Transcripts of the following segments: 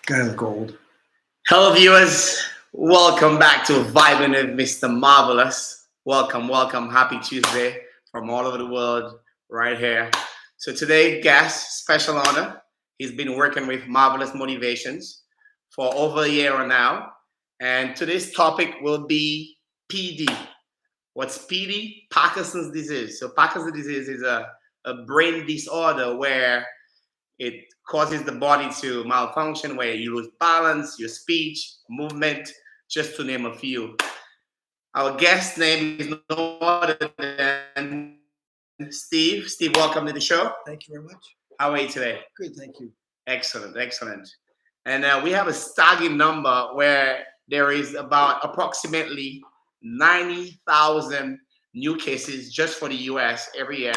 Gotta look old. Hello, viewers. Welcome back to Vibing with Mr. Marvelous. Welcome, welcome. Happy Tuesday from all over the world, right here. So, today, guest, special honor. He's been working with Marvelous Motivations for over a year now. And today's topic will be PD. What's PD? Parkinson's disease. So, Parkinson's disease is a brain disorder where it causes the body to malfunction where you lose balance, your speech, movement, just to name a few. Our guest name is no other than Steve. Steve, welcome to the show. Thank you very much. How are you today? Good, thank you. Excellent, excellent. And we have a staggering number where there is about approximately 90,000 new cases just for the US every year,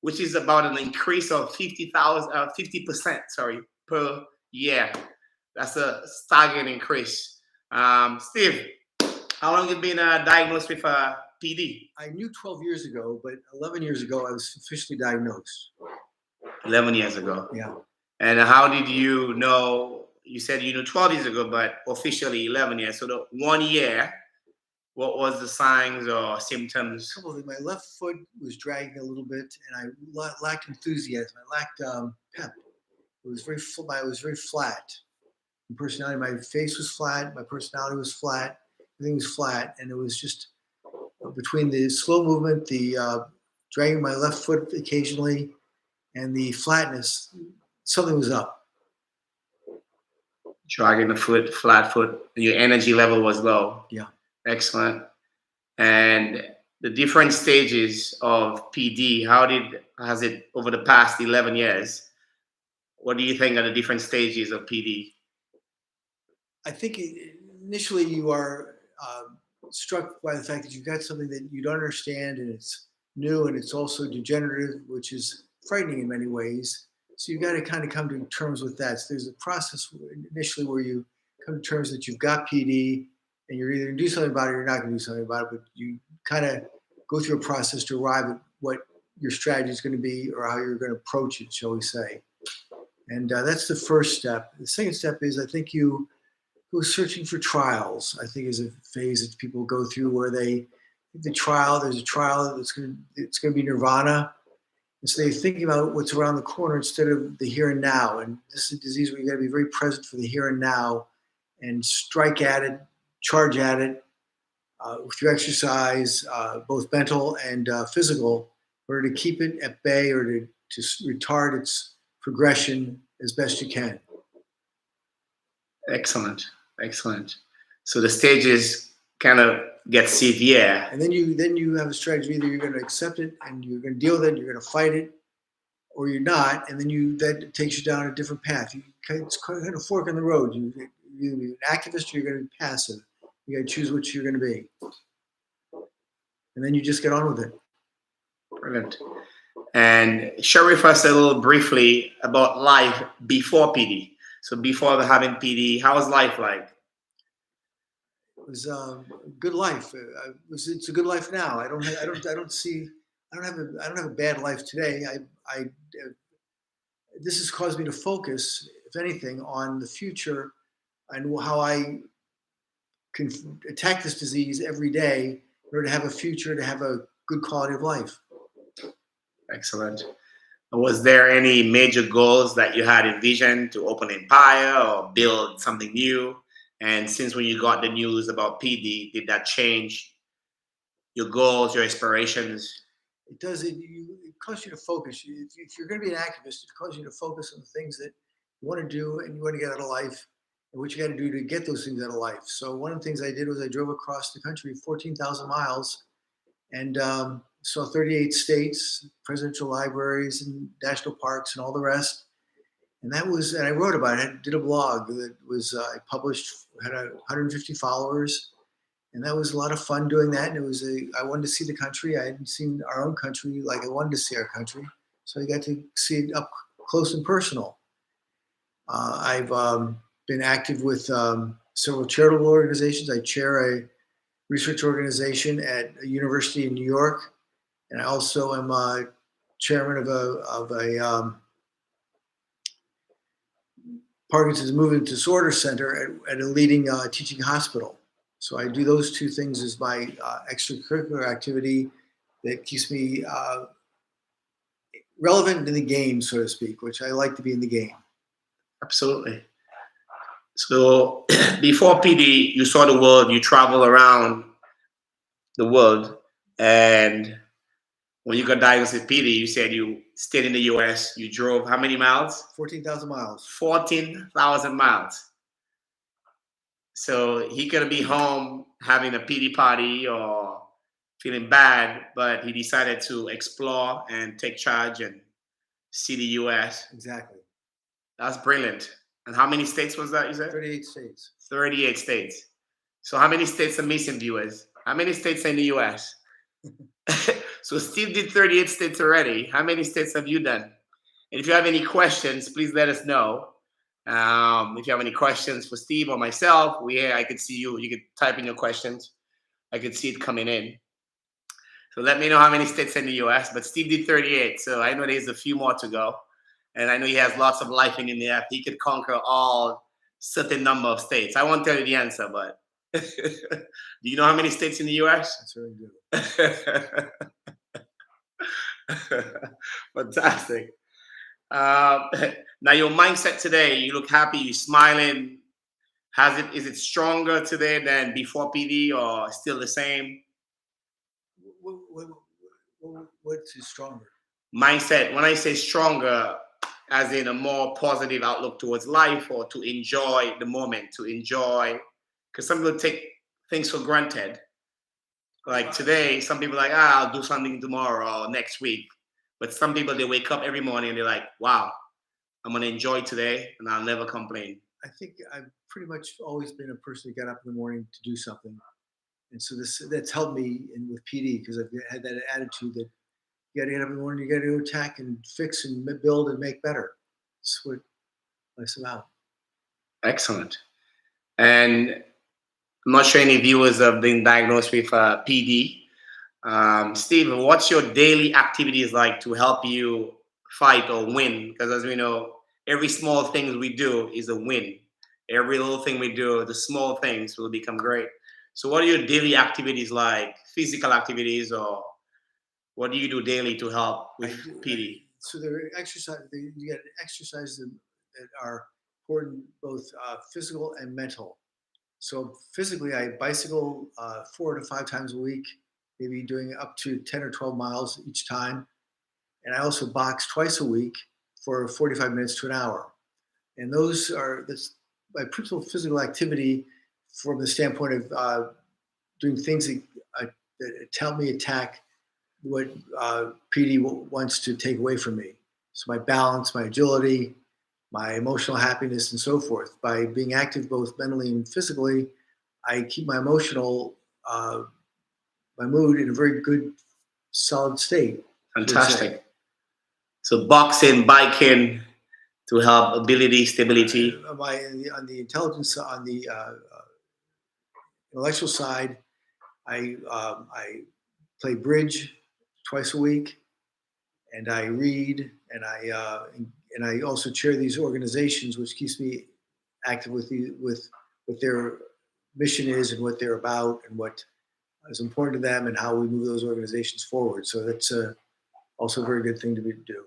which is about an increase of 50%, sorry, per year. That's a staggering increase. Steve, how long have you been diagnosed with PD? I knew 12 years ago, but 11 years ago I was officially diagnosed. 11 years ago. Yeah. And how did you know? You said you knew 12 years ago, but officially 11 years. So the 1 year, what was the signs or symptoms? A couple of things. My left foot was dragging a little bit, and I lacked enthusiasm. I lacked pep. It was I was very flat. My personality, my face was flat. My personality was flat. Everything was flat, and it was just between the slow movement, the dragging my left foot occasionally, and the flatness. Something was up. Dragging the foot, flat foot, your energy level was low. Yeah. Excellent. And the different stages of PD, has it over the past 11 years? What do you think are the different stages of PD? I think initially you are struck by the fact that you've got something that you don't understand and it's new and it's also degenerative, which is frightening in many ways. So you've got to kind of come to terms with that. So there's a process initially where you come to terms that you've got PD and you're either going to do something about it or you're not going to do something about it, but you kind of go through a process to arrive at what your strategy is going to be or how you're going to approach it, shall we say. And that's the first step. The second step is I think you go searching for trials. I think is a phase that people go through where there's a trial that's going to be nirvana. And so they're thinking about what's around the corner instead of the here and now. And this is a disease where you got to be very present for the here and now and strike at it, charge at it through exercise, both mental and physical, in order to keep it at bay or to retard its progression as best you can. Excellent, excellent. So the stages kind of get severe. And then you have a strategy. Either you're going to accept it and you're going to deal with it, you're going to fight it, or you're not. And then that takes you down a different path. It's kind of fork in the road. You're either an activist or you're going to be passive. You got to choose which you're going to be. And then you just get on with it. Brilliant. And share with us a little briefly about life before PD. So before having PD, how was life like? It was a good life. It's a good life now. I don't have a bad life today. This has caused me to focus, if anything, on the future and how I can attack this disease every day in order to have a future, to have a good quality of life. Excellent. Was there any major goals that you had envisioned to open an empire or build something new? And since when you got the news about PD, did that change your goals, your aspirations? It does. It causes you to focus. If you're going to be an activist, it causes you to focus on the things that you want to do and you want to get out of life and what you got to do to get those things out of life. So one of the things I did was I drove across the country 14,000 miles and saw 38 states, presidential libraries and national parks and all the rest. And I wrote about it. I did a blog that I published, had 150 followers. And that was a lot of fun doing that. And I wanted to see the country. I hadn't seen our own country like I wanted to see our country. So I got to see it up close and personal. I've been active with several charitable organizations. I chair a research organization at a university in New York. And I also am chairman of a Parkinson's Movement Disorder Center at a leading teaching hospital. So I do those two things as my extracurricular activity that keeps me relevant in the game, so to speak, which I like to be in the game. Absolutely. So before PD, you saw the world, you travel around the world, and when you got diagnosed with PD, you said you stayed in the US, you drove how many miles? 14,000 miles. 14,000 miles. So he could be home having a PD party or feeling bad, but he decided to explore and take charge and see the US. Exactly. That's brilliant. And how many states was that, you said? 38 states. 38 states. So how many states are missing, viewers? How many states are in the US? So Steve did 38 states already. How many states have you done? And if you have any questions, please let us know. If you have any questions for Steve or myself, I could see you. You could type in your questions. I could see it coming in. So let me know how many states are in the US. But Steve did 38, so I know there's a few more to go. And I know he has lots of life in him there. He could conquer all certain number of states. I won't tell you the answer, but do you know how many states in the US? I certainly do. Fantastic. Now your mindset today, you look happy, you're smiling. Is it stronger today than before PD or still the same? What's stronger? Mindset, when I say stronger, as in a more positive outlook towards life or to enjoy the moment, to enjoy, because some people take things for granted. Like today, some people are like, I'll do something tomorrow or next week. But some people, they wake up every morning and they're like, wow, I'm going to enjoy today and I'll never complain. I think I've pretty much always been a person who got up in the morning to do something. And so that's helped me with PD because I've had that attitude that you got to get up in the morning, you got to go attack and fix and build and make better. That's what life's about. Excellent. And I'm not sure any viewers have been diagnosed with PD. Steve, what's your daily activities like to help you fight or win? Because as we know, every small thing we do is a win. Every little thing we do, the small things will become great. So what are your daily activities like? Physical activities, or what do you do daily to help with PD? So there are exercise. You get exercises that are important, both physical and mental. So physically, I bicycle 4 to 5 times a week, maybe doing up to 10 or 12 miles each time. And I also box twice a week for 45 minutes to an hour. And that's my principal physical activity from the standpoint of doing things that help me attack what PD wants to take away from me. So my balance, my agility, my emotional happiness, and so forth. By being active both mentally and physically, I keep my emotional, my mood in a very good, solid state. Fantastic. So boxing, biking to help ability, stability. On the intelligence, on the intellectual side, I play bridge twice a week, and I read, and I also chair these organizations, which keeps me active with what their mission is and what they're about and what is important to them and how we move those organizations forward. So that's also a very good thing to do.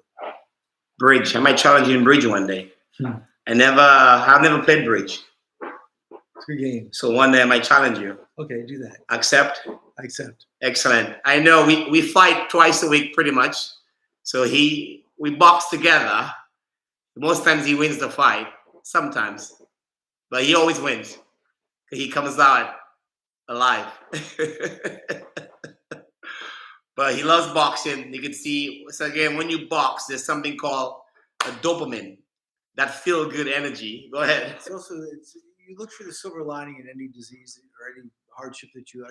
Bridge. I might challenge you in bridge one day. I've never played bridge. It's a good game. So one day I might challenge you. Okay, do that. Accept? I accept. Excellent. I know we fight twice a week pretty much. So we box together. Most times he wins the fight. Sometimes. But he always wins. He comes out alive. But he loves boxing. You can see, so again, when you box, there's something called a dopamine, that feel-good energy. Go ahead. It's also, you look for the silver lining in any disease or any hardship that you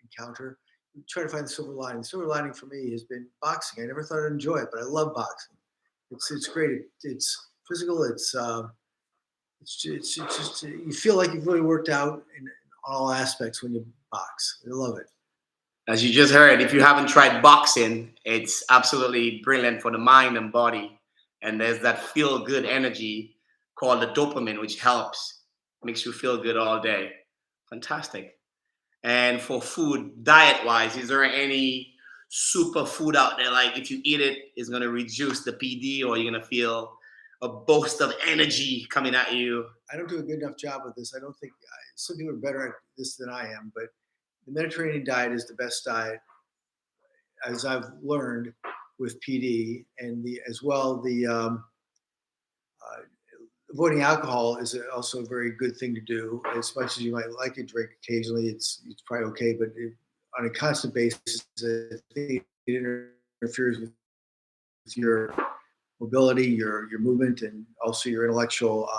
encounter. You try to find the silver lining. The silver lining for me has been boxing. I never thought I'd enjoy it, but I love boxing. It's great. It's physical. It's just you feel like you've really worked out in all aspects when you box. I love it. As you just heard, if you haven't tried boxing, it's absolutely brilliant for the mind and body. And there's that feel-good energy called the dopamine, which helps, makes you feel good all day. Fantastic. And for food, diet wise, is there any super food out there? Like if you eat it, it's going to reduce the PD, or you're going to feel a burst of energy coming at you. I don't do a good enough job with this. I don't think some people are better at this than I am, but the Mediterranean diet is the best diet, as I've learned with PD, and as well uh, avoiding alcohol is also a very good thing to do. As much as you might like to drink occasionally, it's probably okay, but on a constant basis, I think it interferes with your mobility, your movement, and also your intellectual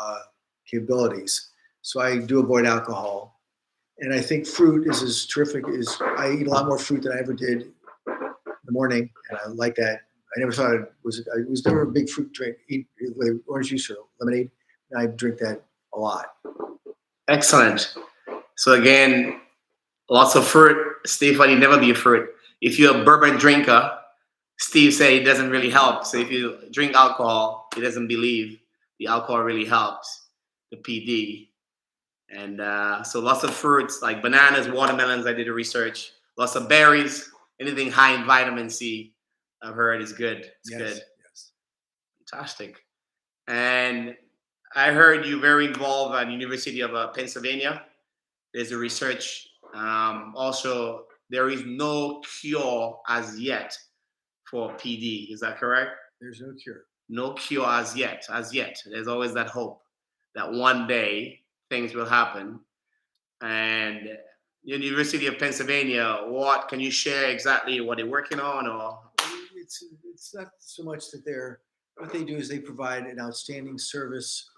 capabilities. So I do avoid alcohol, and I think fruit is as terrific as I eat a lot more fruit than I ever did in the morning, and I like that. I never thought I was never a big fruit drink, eat orange juice or lemonade. And I drink that a lot. Excellent. So again, lots of fruit. Steve, you never be a fruit. If you're a bourbon drinker, Steve said it doesn't really help. So if you drink alcohol, he doesn't believe the alcohol really helps the PD. And so lots of fruits like bananas, watermelons. I did the research. Lots of berries. Anything high in vitamin C, I've heard is good. It's good. Yes. Fantastic. And I heard you very involved at University of Pennsylvania. There's a research. Also, there is no cure as yet for PD. Is that correct? There's no cure. No cure as yet. As yet, there's always that hope that one day things will happen. And University of Pennsylvania, what can you share exactly what they're working on, or? It's not so much that what they do is they provide an outstanding service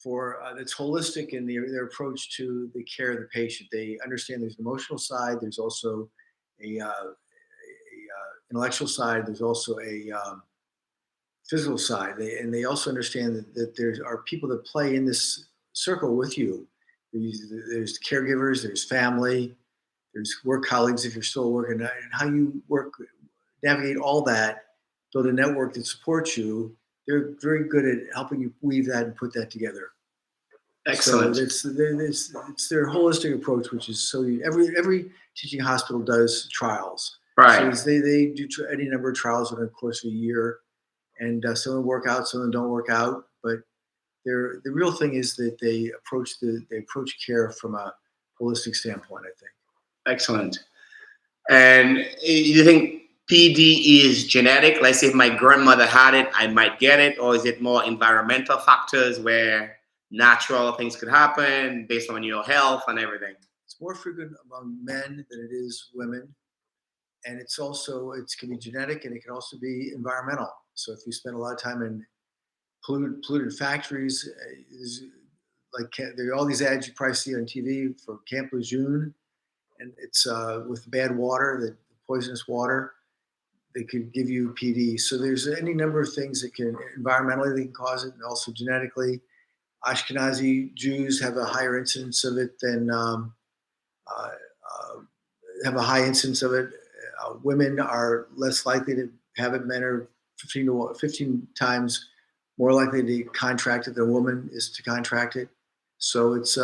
for that's holistic in their approach to the care of the patient. They understand there's an emotional side. There's also a intellectual side. There's also a physical side. They also understand that there are people that play in this circle with you. There's caregivers. There's family. There's work colleagues if you're still working. And how you navigate all that, build a network that supports you. They're very good at helping you weave that and put that together. Excellent. So it's their holistic approach, which is so every teaching hospital does trials. Right. So they do any number of trials over the course of a year, and some of them work out, some of them don't work out. But the real thing is that they approach care from a holistic standpoint, I think. Excellent. And you think PD is genetic? Let's say if my grandmother had it, I might get it, or is it more environmental factors where natural things could happen based on your health and everything? It's more frequent among men than it is women, and it can be genetic, and it can also be environmental. So if you spend a lot of time in polluted factories, there are all these ads you probably see on TV for Camp Lejeune, and it's with bad water, the poisonous water, they could give you PD. So there's any number of things that can environmentally they can cause it, and also genetically. Ashkenazi Jews have a higher incidence of it than have a high incidence of it. Women are less likely to have it. Men are 15 times more likely to contract it than a woman is to contract it. So it's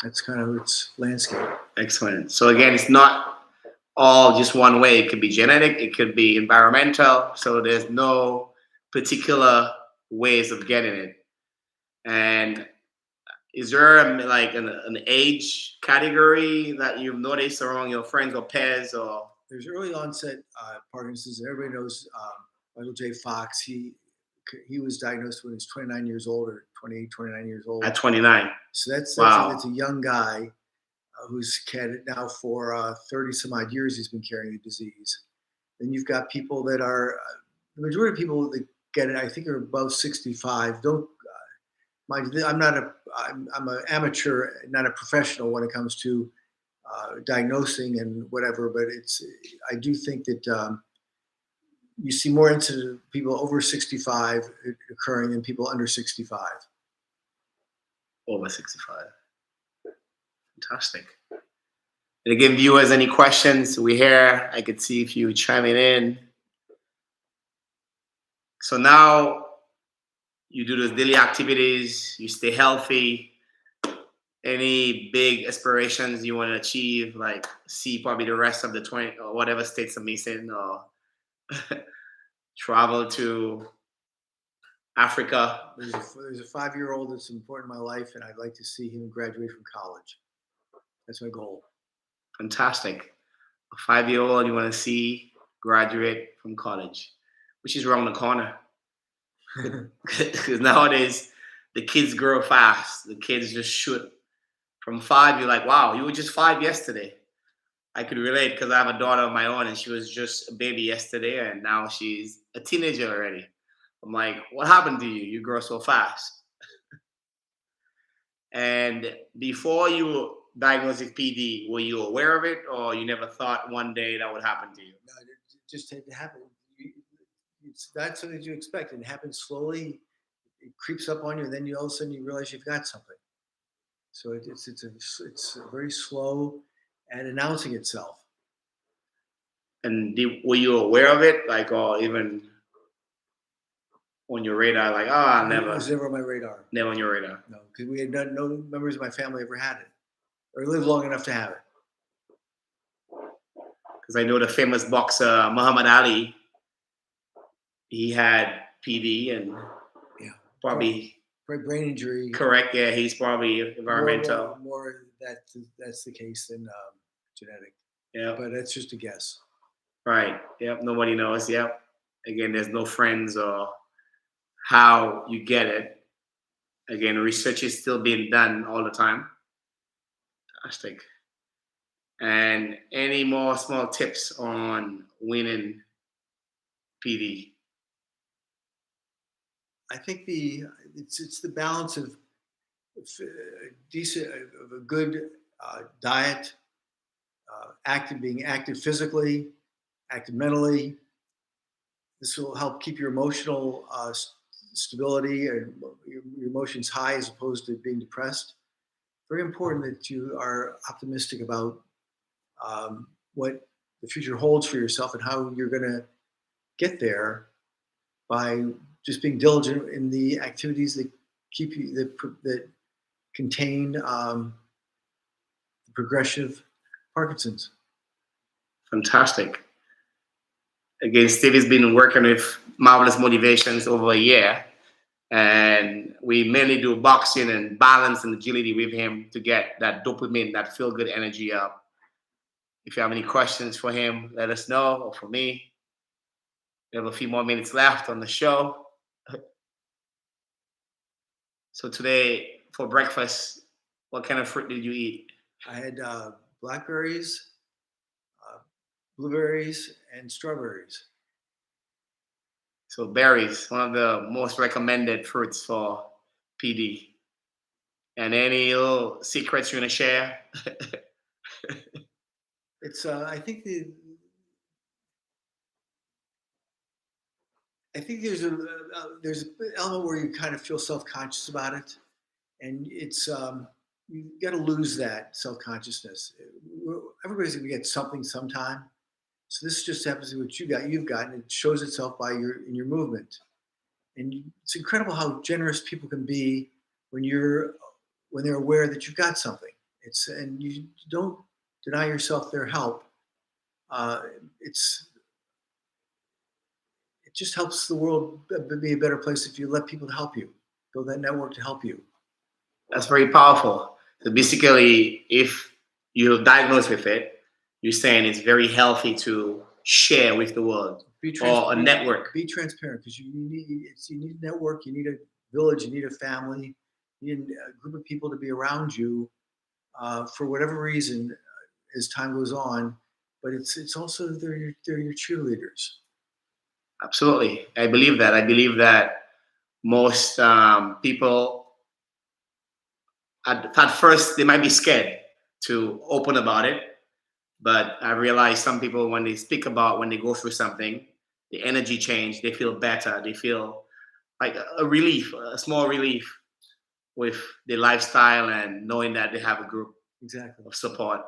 that's kind of its landscape. Excellent. So again, it's not all just one way. It could be genetic, it could be environmental. So there's no particular ways of getting it. And is there an age category that you've noticed among your friends or peers? Or there's early onset Parkinson's, and everybody knows Michael J. Fox. He was diagnosed when he was 29 years old, or 28, 29 years old. At 29. So that's wow. a young guy who's had it now for 30 some odd years. He's been carrying the disease. Then you've got people that are the majority of people that get it, I think, are above 65. I'm an amateur, not a professional when it comes to diagnosing and whatever. But I do think that you see more incidents of people over 65 occurring than people under 65. Over 65. Fantastic. And again, viewers, any questions? We're here. I could see if you chiming in. So now You do those daily activities, you stay healthy. Any big aspirations you want to achieve, like see probably the rest of the 20 or whatever states of Mason, or travel to Africa? There's a 5-year-old that's important in my life, and I'd like to see him graduate from college. That's my goal. Fantastic. A 5-year old you want to see graduate from college, which is around the corner. Because nowadays the kids grow fast. The kids just shoot from 5. You're like, wow, you were just 5 yesterday. I could relate because I have a daughter of my own, and she was just a baby yesterday, and now she's a teenager already. I'm like, what happened to you? You grow so fast. And before you were diagnosed with PD, were you aware of it, or you never thought one day that would happen to you? No, it just had to happen. It's not something you expect. It happens slowly. It creeps up on you, and then all of a sudden you realize you've got something. So it's very slow at announcing itself. And were you aware of it, like, or even on your radar, like, oh, It was never on my radar. never on your radar? No, because we had no members of my family ever had it or lived long enough to have it. Because I know the famous boxer Muhammad Ali, he had PD and Yeah, probably brain injury. correct. Yeah, he's probably environmental. More that's the case than genetic. Yeah, But that's just a guess. right. Yep, nobody knows. Yep. Again, there's no friends or how you get it. Again, research is still being done all the time. Fantastic. And any more small tips on winning PD? I think it's the balance of decent of a good diet, being active physically, active mentally. This will help keep your emotional stability and your emotions high as opposed to being depressed. Very important that you are optimistic about what the future holds for yourself and how you're going to get there by just being diligent in the activities that keep you that contain the progressive Parkinson's. Fantastic. Again, Stevie's been working with Marvelous Motivations over a year, and we mainly do boxing and balance and agility with him to get that dopamine, that feel good energy up. If you have any questions for him, let us know, or for me. We have a few more minutes left on the show. So today for breakfast, what kind of fruit did you eat? I had blackberries, blueberries, and strawberries. So berries, one of the most recommended fruits for PD. And any little secrets you want to share? It's I think there's an element where you kind of feel self-conscious about it, and it's you got to lose that self-consciousness. Everybody's going to get something sometime. So this just happens to be what you've got, and it shows itself in your movement. And it's incredible how generous people can be when they're aware that you've got something. And you don't deny yourself their help. It just helps the world be a better place if you let people help you, build that network to help you. That's very powerful. So basically, if you're diagnosed with it, you're saying it's very healthy to share with the world or a network. Be transparent because you need a network, you need a village, you need a family, you need a group of people to be around you for whatever reason as time goes on. But it's also they're your cheerleaders. Absolutely, I believe that. I believe that most people at first they might be scared to open about it, but I realize some people when they speak about when they go through something, the energy change, they feel better, they feel like a relief, a small relief with their lifestyle and knowing that they have a group Exactly. of support.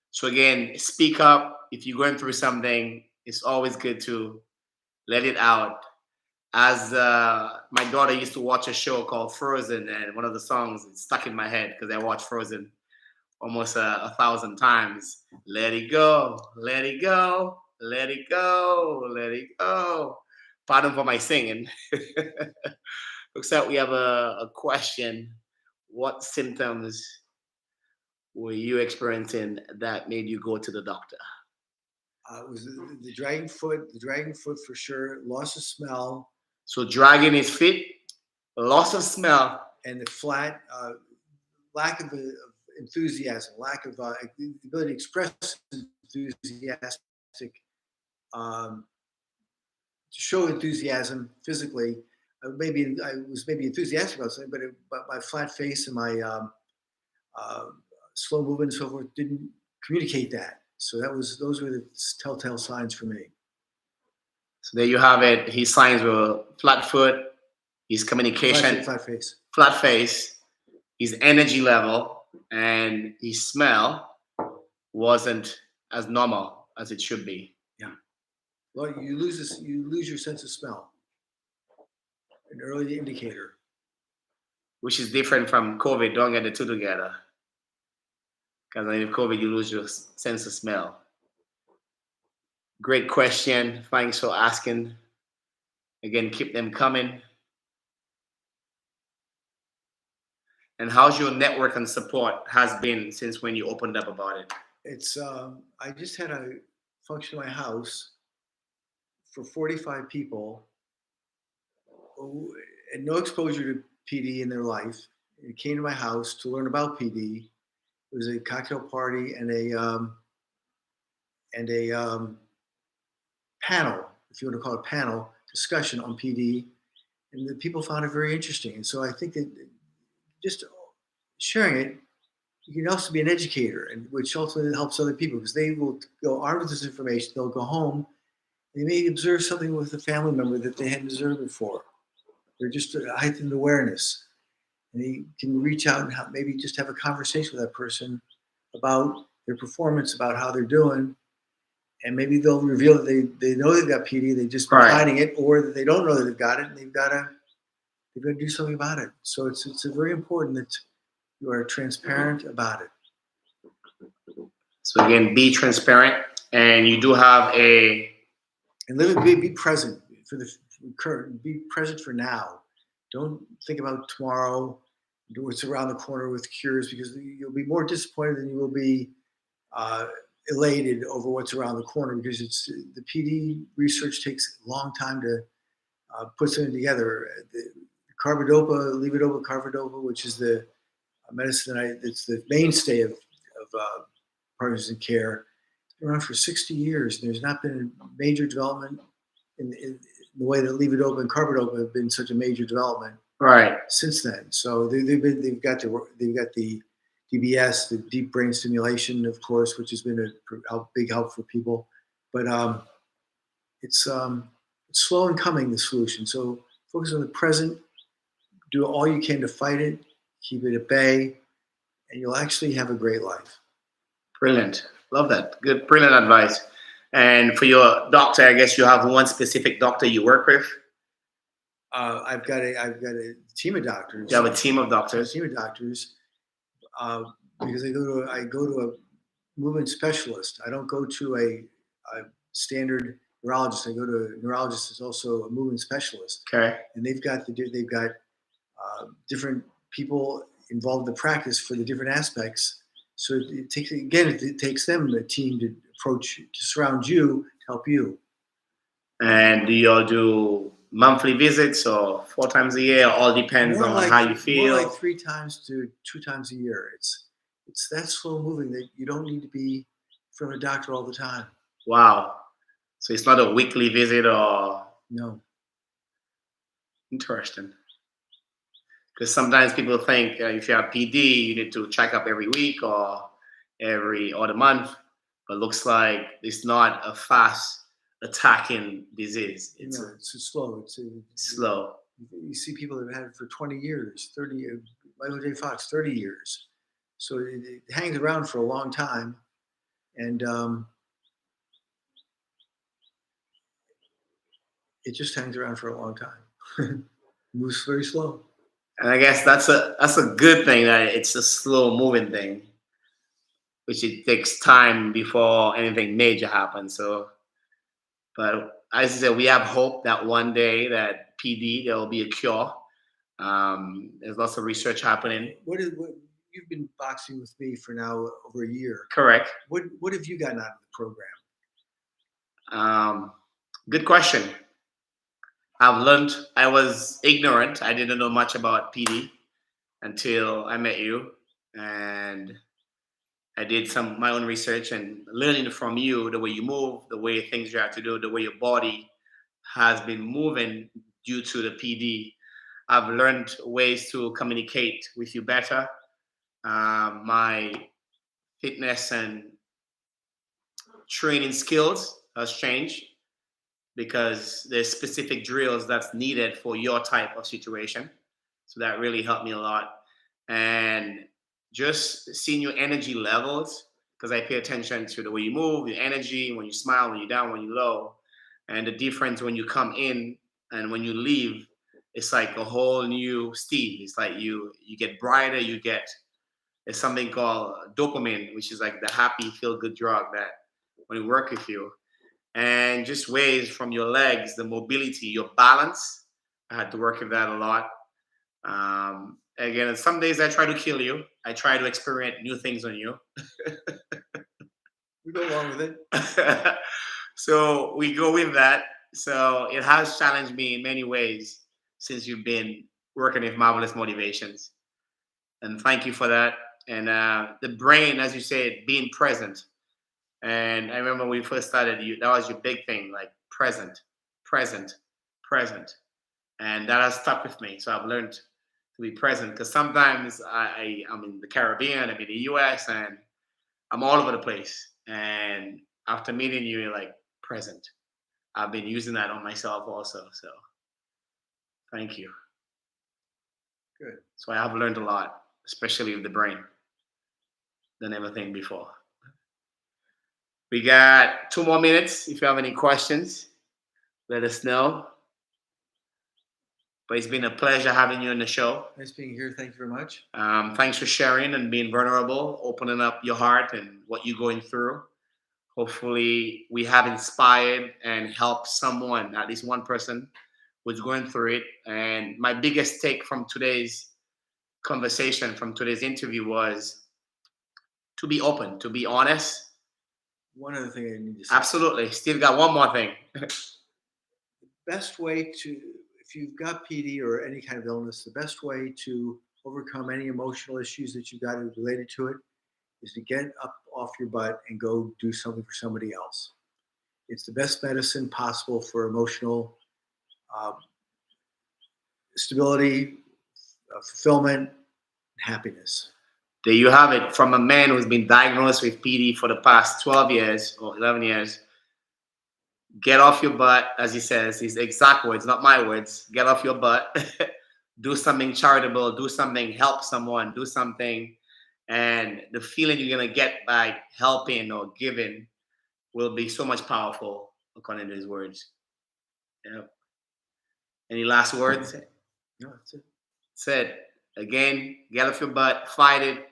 So again, speak up if you're going through something. It's always good to let it out. as my daughter used to watch a show called Frozen, and one of the songs is stuck in my head because I watched Frozen almost a thousand times. Let it go, let it go, let it go, let it go. Pardon for my singing. Looks like we have a question. What symptoms were you experiencing that made you go to the doctor? It was the dragging foot for sure, loss of smell, So dragging his feet, loss of smell. and the flat lack of enthusiasm, lack of the ability to express enthusiastic, um, to show enthusiasm physically. Maybe I was maybe enthusiastic about something, but my flat face and my uh, slow movement and so forth didn't communicate that. So those were the telltale signs for me. So there you have it. His signs were flat foot, his communication, Flat flat face, his energy level, and his smell wasn't as normal as it should be. Yeah. Well, you lose your sense of smell, an early indicator. Which is different from COVID. Don't get the two together. Because in COVID, you lose your sense of smell. Great question. Thanks for asking. Again, keep them coming. And how's your network and support has been since when you opened up about it? It's I just had a function in my house for 45 people who had no exposure to PD in their life. It came to my house to learn about PD. It was a cocktail party and a panel, if you want to call it panel, discussion on PD, and the people found it very interesting. And so I think that just sharing it, you can also be an educator, and which ultimately helps other people because they will go armed with this information. They'll go home. They may observe something with a family member that they hadn't observed before. They're just a heightened awareness, and they can reach out and maybe just have a conversation with that person about their performance, about how they're doing, and maybe they'll reveal that they know they've got PD, they've just been hiding it, or that they don't know that they've got it, and they've got to do something about it. So it's very important that you are transparent about it. So again, be transparent, and you do have and be present for the current. Be present for now. Don't think about tomorrow. Do what's around the corner with cures, because you'll be more disappointed than you will be elated over what's around the corner, because the PD research takes a long time to put something together. The carbidopa, levodopa, carbidopa, which is the medicine it's the mainstay of Parkinson care. It's been around for 60 years. And there's not been a major development in the way that levodopa and carbidopa have been such a major development since then. So they've got the DBS, the deep brain stimulation, of course, which has been a big help for people. But it's slow in coming, the solution. So focus on the present, do all you can to fight it, keep it at bay, and you'll actually have a great life. Brilliant. Love that. Good, brilliant advice. And for your doctor, I guess you have one specific doctor you work with? I've got a team of doctors. You have a team of doctors? Because I go to a movement specialist. I don't go to a standard neurologist. I go to a neurologist who's also a movement specialist. Okay. And they've got different people involved in the practice for the different aspects. So it takes them a team to surround you, to help you. And do you all do monthly visits or 4 times a year? All depends on how you feel. More like 3 times to 2 times a year. It's that slow moving that you don't need to be from a doctor all the time. Wow. So it's not a weekly visit or? No. Interesting. Because sometimes people think if you have PD, you need to check up every week or every other month. But looks like it's not a fast attacking disease. It's slow. Slow. You see people that have had it for 20 years, 30 years. Michael J. Fox, 30 years. So it hangs around for a long time. And it just hangs around for a long time. Moves very slow. And I guess that's a good thing that it's a slow moving thing, which it takes time before anything major happens. So, but as I said, we have hope that one day that PD there will be a cure. There's lots of research happening. What you've been boxing with me for now over a year. Correct. What have you gotten out of the program? Good question. I've learned. I was ignorant. I didn't know much about PD until I met you, and I did some my own research and learning from you the way you move, the way things you have to do, the way your body has been moving due to the PD. I've learned ways to communicate with you better. My fitness and training skills has changed because there's specific drills that's needed for your type of situation. So that really helped me a lot. And just seeing your energy levels, because I pay attention to the way you move, your energy, when you smile, when you're down, when you're low, and the difference when you come in and when you leave. It's like a whole new Steve. It's like you get brighter. You get there's something called dopamine, which is like the happy feel good drug that when it work with you, and just ways from your legs, the mobility, your balance. I had to work with that a lot. Again, some days I try to kill you. I try to experiment new things on you. We go along with it. So we go with that. So it has challenged me in many ways since you've been working with Marvelous Motivations. And thank you for that. And the brain, as you said, being present. And I remember when we first started, that was your big thing, like present, present, present. And that has stuck with me. So I've learned to be present because sometimes I'm in the Caribbean, I'm in the US, and I'm all over the place. And after meeting you, you're like present. I've been using that on myself also. So thank you. Good. So I have learned a lot, especially with the brain, than everything before. We got 2 more minutes. If you have any questions, let us know. But it's been a pleasure having you on the show. Nice being here. Thank you very much. Thanks for sharing and being vulnerable, opening up your heart and what you're going through. Hopefully, we have inspired and helped someone, at least one person, who's going through it. And my biggest take from today's conversation, from today's interview, was to be open, to be honest. One other thing I need to say. Absolutely. Steve got one more thing. Best way to, if you've got PD or any kind of illness, the best way to overcome any emotional issues that you've got related to it is to get up off your butt and go do something for somebody else. It's the best medicine possible for emotional stability, fulfillment, happiness. There you have it from a man who's been diagnosed with PD for the past 12 years or 11 years. Get off your butt, as he says, his exact words, not my words. Get off your butt. Do something charitable, do something, help someone, do something. And the feeling you're going to get by helping or giving will be so much powerful, according to his words. Yeah. Any last words? No, that's it. Said again, get off your butt, fight it,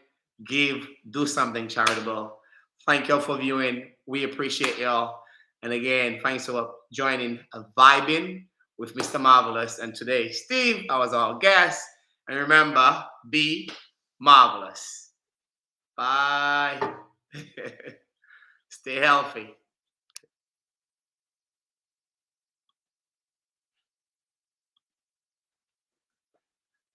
give, do something charitable. Thank y'all for viewing. We appreciate y'all. And again, thanks for joining Vibing with Mr. Marvelous. And today, Steve, I was our guest. And remember, be marvelous. Bye. Stay healthy.